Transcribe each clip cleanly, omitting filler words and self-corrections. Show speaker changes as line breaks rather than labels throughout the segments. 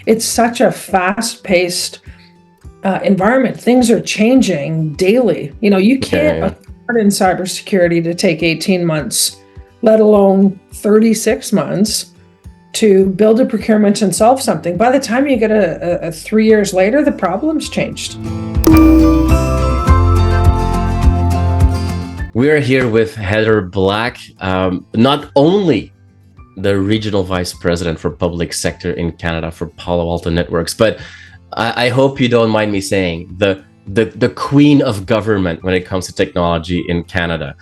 it's such a fast-paced environment. Things are changing daily. You can't afford in cybersecurity to take 18 months, let alone 36 months to build a procurement and solve something. By the time you get a 3 years later, the problem's changed.
We are here with Heather Black, not only the Regional Vice President for Public Sector in Canada for Palo Alto Networks, but I hope you don't mind me saying the queen of government when it comes to technology in Canada.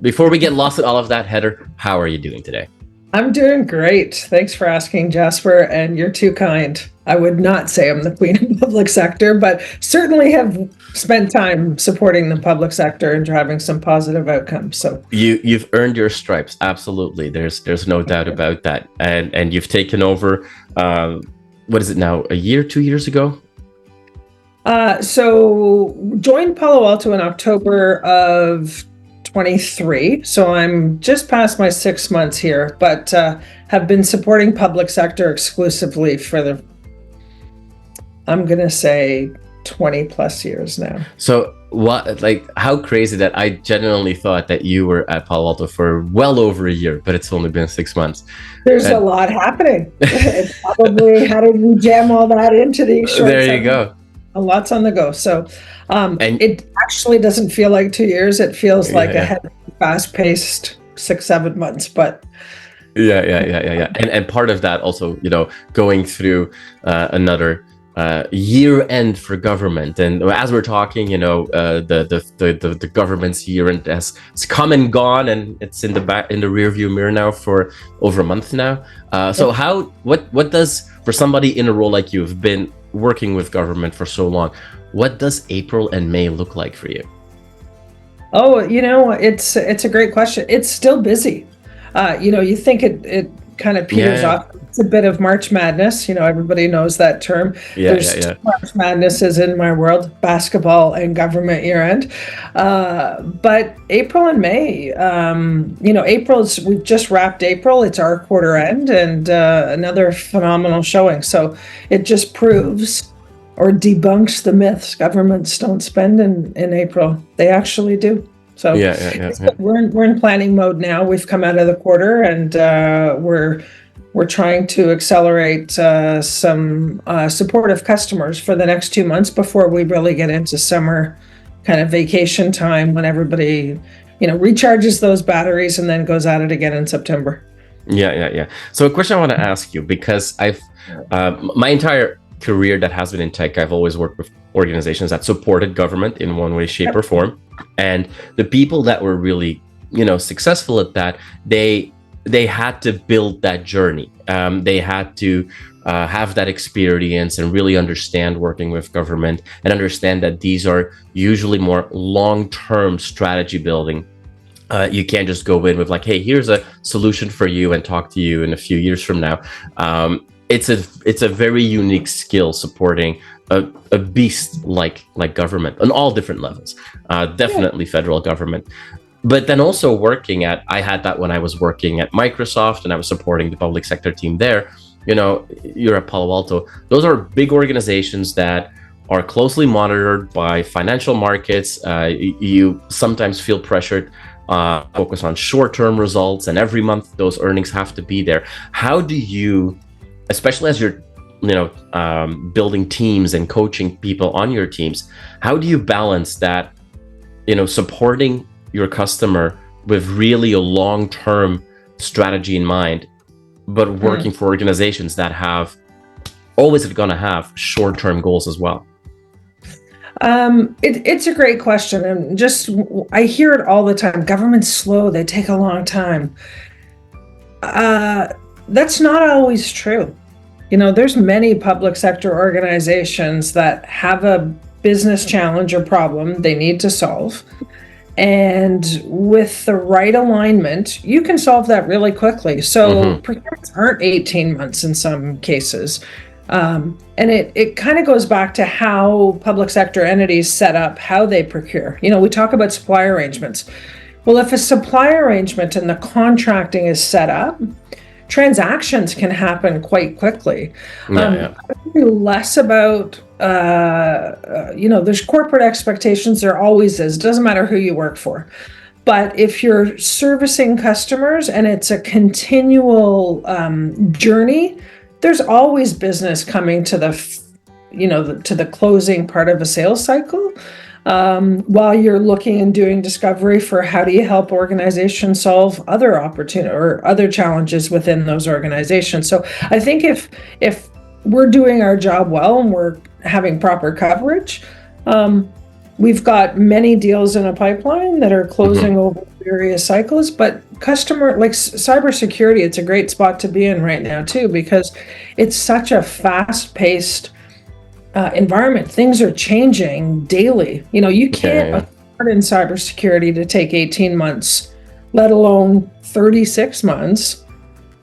Before we get lost in all of that, Heather, how are you doing today?
I'm doing great. Thanks for asking, Jasper, and you're too kind. I would not say I'm the queen of public sector, but certainly have spent time supporting the public sector and driving some positive outcomes. So
you've earned your stripes. Absolutely. There's no doubt about that. And you've taken over, what is it now, a year, 2 years ago?
So joined Palo Alto in October of 23. So I'm just past my 6 months here, but have been supporting public sector exclusively for I'm going to say 20 plus years now.
So how crazy that I genuinely thought that you were at Palo Alto for well over a year, but it's only been 6 months.
There's a lot happening. It's probably, how did we jam all that into these short
There you go.
A lot's on the go. So it actually doesn't feel like 2 years. It feels like a fast-paced 6-7 months, but
yeah. And part of that also, going through another year end for government. And as we're talking, the government's year end has come and gone, and it's in the rear view mirror now for over a month now. So what does, for somebody in a role like you, who've been working with government for so long, what does April and May look like for you?
Oh, it's a great question. It's still busy. You think it kind of peters off. It's a bit of March Madness. Everybody knows that term. March Madness is in my world, basketball and government year end. But April and May, we've just wrapped April. It's our quarter end, and another phenomenal showing. So it just proves or debunks the myths. Governments don't spend in April. They actually do. So we're in planning mode now. We've come out of the quarter, and we're trying to accelerate some supportive customers for the next 2 months before we really get into summer kind of vacation time, when everybody recharges those batteries and then goes at it again in September.
Yeah. So a question I want to ask you, because I've my entire career that has been in tech, I've always worked with organizations that supported government in one way, shape, or form. And the people that were really, successful at that, they had to build that journey. They had to have that experience and really understand working with government, and understand that these are usually more long-term strategy building. You can't just go in with like, hey, here's a solution for you and talk to you in a few years from now. It's a very unique skill supporting a beast like government on all different levels, definitely federal government. But then also I had that when I was working at Microsoft and I was supporting the public sector team there. You're at Palo Alto. Those are big organizations that are closely monitored by financial markets. You sometimes feel pressured, focus on short-term results, and every month those earnings have to be there. How do you, especially as you're building teams and coaching people on your teams, how do you balance that, supporting your customer with really a long-term strategy in mind, but working for organizations that have always going to have short-term goals as well?
It's a great question. And I hear it all the time. Government's slow. They take a long time. That's not always true. There's many public sector organizations that have a business challenge or problem they need to solve. And with the right alignment, you can solve that really quickly. So procurements aren't 18 months in some cases. And it kind of goes back to how public sector entities set up, how they procure. We talk about supply arrangements. Well, if a supply arrangement and the contracting is set up, transactions can happen quite quickly. Less about, there's corporate expectations. There always is. It doesn't matter who you work for. But if you're servicing customers and it's a continual journey, there's always business coming to the closing part of a sales cycle. While you're looking and doing discovery for how do you help organizations solve other opportunities or other challenges within those organizations. So I think if we're doing our job well and we're having proper coverage, we've got many deals in a pipeline that are closing over various cycles, but cybersecurity, it's a great spot to be in right now too, because it's such a fast-paced environment. Things are changing daily. You can't afford in cybersecurity to take 18 months, let alone 36 months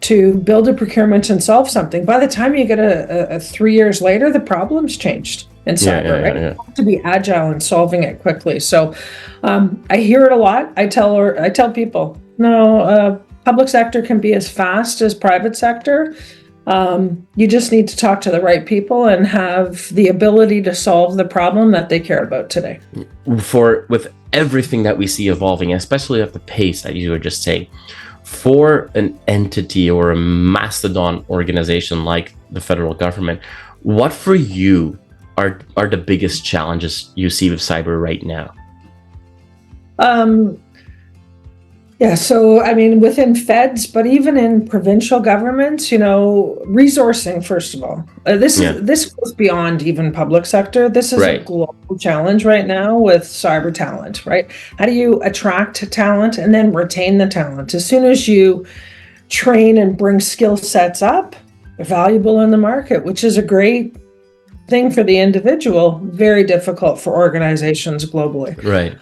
to build a procurement and solve something. By the time you get a 3 years later, the problem's changed in cyber, right? You have to be agile and solving it quickly. So I hear it a lot. I tell people, no, public sector can be as fast as private sector. You just need to talk to the right people and have the ability to solve the problem that they care about today.
With everything that we see evolving, especially at the pace that you were just saying, for an entity or a mastodon organization like the federal government, what for you are the biggest challenges you see with cyber right now?
So within feds, but even in provincial governments, resourcing, first of all, this goes beyond even public sector. This is a global challenge right now with cyber talent, right? How do you attract talent and then retain the talent? As soon as you train and bring skill sets up, they're valuable in the market, which is a great thing for the individual, very difficult for organizations globally.
Right.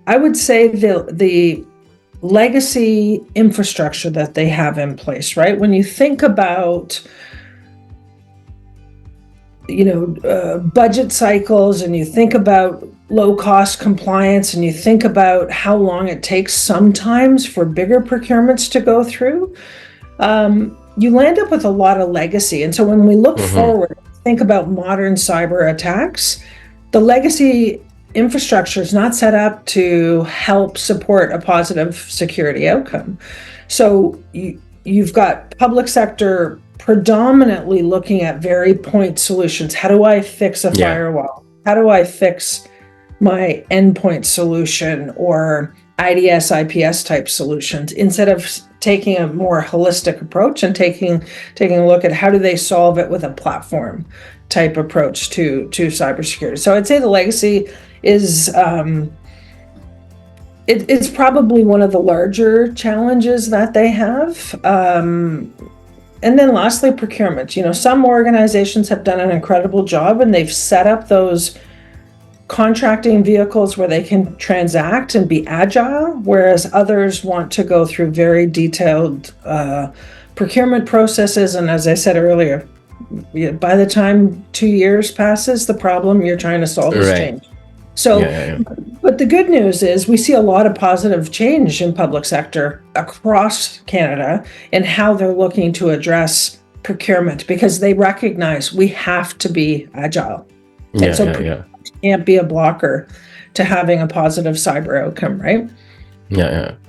I would say the legacy infrastructure that they have in place, right? When you think about, budget cycles, and you think about low cost compliance, and you think about how long it takes sometimes for bigger procurements to go through, you land up with a lot of legacy. And so when we look forward, think about modern cyber attacks, the legacy infrastructure is not set up to help support a positive security outcome. So you've got public sector predominantly looking at very point solutions. How do I fix a firewall? How do I fix my endpoint solution or IDS, IPS type solutions, instead of taking a more holistic approach and taking a look at how do they solve it with a platform type approach to cybersecurity. So I'd say the legacy is it's probably one of the larger challenges that they have. And then lastly, procurement. Some organizations have done an incredible job and they've set up those contracting vehicles where they can transact and be agile, whereas others want to go through very detailed procurement processes. And as I said earlier, by the time 2 years passes, the problem you're trying to solve has changed. So, but the good news is we see a lot of positive change in public sector across Canada in how they're looking to address procurement, because they recognize we have to be agile. Can't be a blocker to having a positive cyber outcome, right?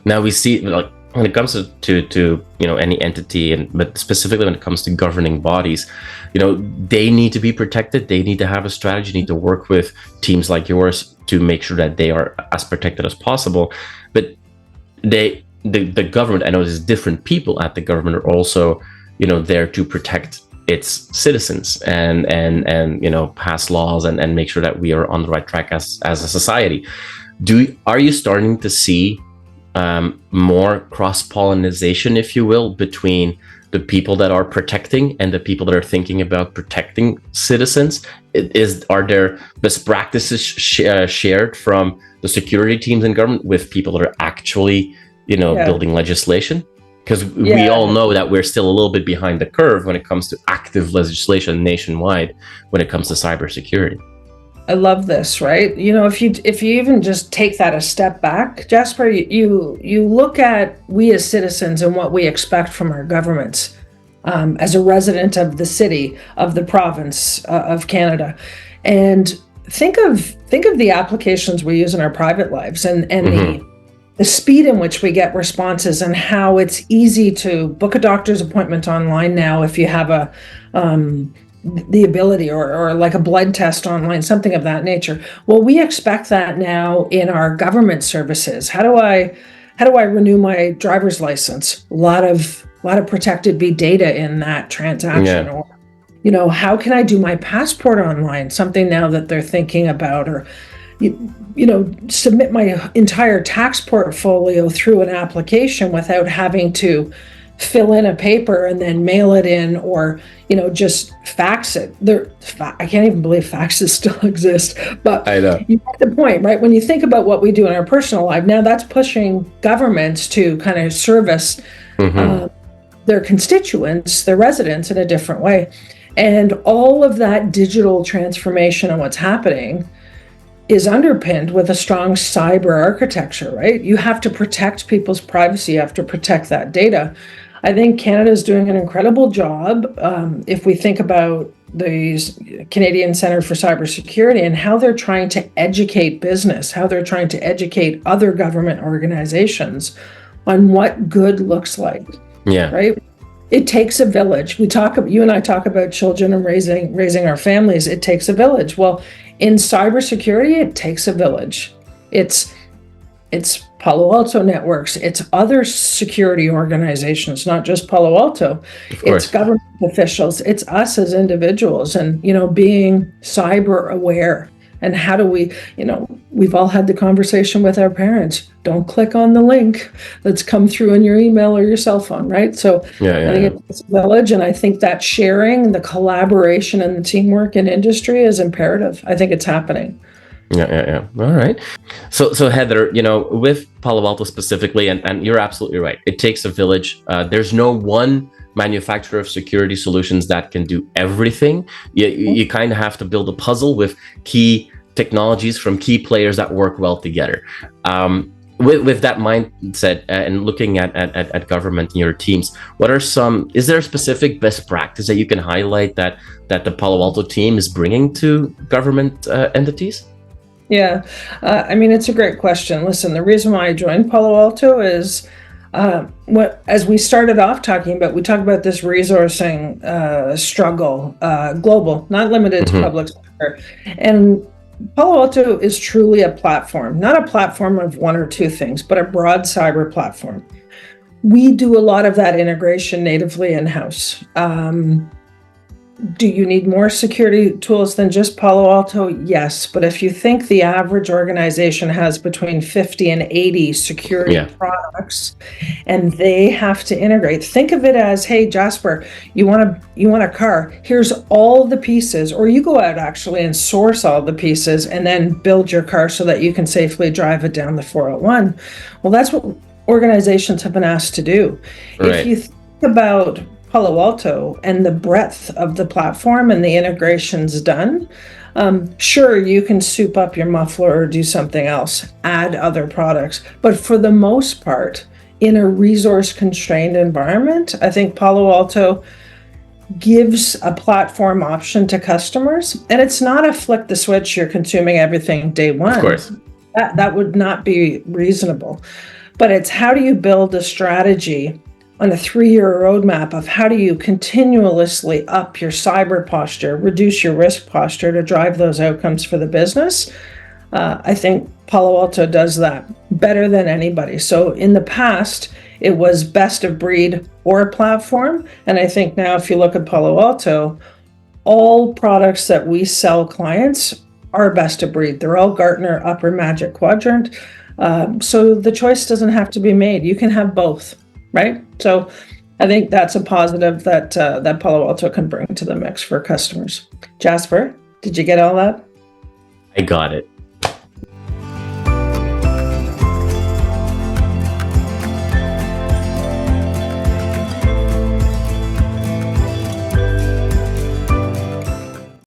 Now we see, when it comes to any entity, but specifically when it comes to governing bodies, they need to be protected. They need to have a strategy, need to work with teams like yours to make sure that they are as protected as possible. But the government, I know there's different people at the government, are also there to protect its citizens and pass laws and make sure that we are on the right track as a society. Are you starting to see more cross-pollination, if you will, between the people that are protecting and the people that are thinking about protecting citizens? Are there best practices shared from the security teams in government with people that are actually building legislation? Because we all know that we're still a little bit behind the curve when it comes to active legislation nationwide when it comes to cybersecurity.
I love this, right? If you even just take that a step back, Jasper, you look at we as citizens and what we expect from our governments. As a resident of the city, of the province of Canada, and think of the applications we use in our private lives, and the speed in which we get responses, and how it's easy to book a doctor's appointment online now if you have the ability, or like a blood test online, something of that nature. Well, we expect that now in our government services. How do I renew my driver's license? A lot of protected be data in that transaction. Or how can I do my passport online? Something now that they're thinking about. Or submit my entire tax portfolio through an application without having to fill in a paper and then mail it in, or just fax it. I can't even believe faxes still exist, but
I know.
You get the point, right? When you think about what we do in our personal life, now that's pushing governments to kind of service their constituents, their residents, in a different way. And all of that digital transformation and what's happening is underpinned with a strong cyber architecture, right? You have to protect people's privacy, you have to protect that data. I think Canada is doing an incredible job. If we think about the Canadian Centre for Cybersecurity and how they're trying to educate business, how they're trying to educate other government organizations on what good looks like.
Yeah.
Right. It takes a village. You and I talk about children and raising our families. It takes a village. Well, in cybersecurity, it takes a village. It's Palo Alto Networks. It's other security organizations, not just Palo Alto. It's government officials. It's us as individuals, and being cyber aware. And how do we've all had the conversation with our parents. Don't click on the link that's come through in your email or your cell phone, right? So I think it's a village, and I think that sharing, the collaboration, and the teamwork in industry is imperative. I think it's happening.
Yeah. All right. So Heather, with Palo Alto specifically, and you're absolutely right. It takes a village. There's no one manufacturer of security solutions that can do everything. You kind of have to build a puzzle with key technologies from key players that work well together. With that mindset and looking at government and your teams, is there a specific best practice that you can highlight that the Palo Alto team is bringing to government entities?
Yeah, it's a great question. Listen, the reason why I joined Palo Alto is as we started off talking about, we talk about this resourcing struggle, global, not limited to public sector. And Palo Alto is truly a platform, not a platform of one or two things, but a broad cyber platform. We do a lot of that integration natively in-house. Do you need more security tools than just Palo Alto? Yes. But if you think the average organization has between 50 and 80 security products, and they have to integrate, think of it as, hey, Jasper, you want a car, here's all the pieces, or you go out actually and source all the pieces and then build your car so that you can safely drive it down the 401. Well, that's what organizations have been asked to do. Right. If you think about Palo Alto and the breadth of the platform and the integrations done, sure, you can soup up your muffler or do something else, add other products. But for the most part, in a resource-constrained environment, I think Palo Alto gives a platform option to customers. And it's not a flick the switch, you're consuming everything day one.
Of course.
That would not be reasonable. But it's how do you build a strategy on a 3-year roadmap of how do you continuously up your cyber posture, reduce your risk posture to drive those outcomes for the business. I think Palo Alto does that better than anybody. So in the past, it was best of breed or platform. And I think now if you look at Palo Alto, all products that we sell clients are best of breed. They're all Gartner upper magic quadrant. So the choice doesn't have to be made. You can have both. Right. So I think that's a positive that Palo Alto can bring to the mix for customers. Jasper, did you get all that?
I got it.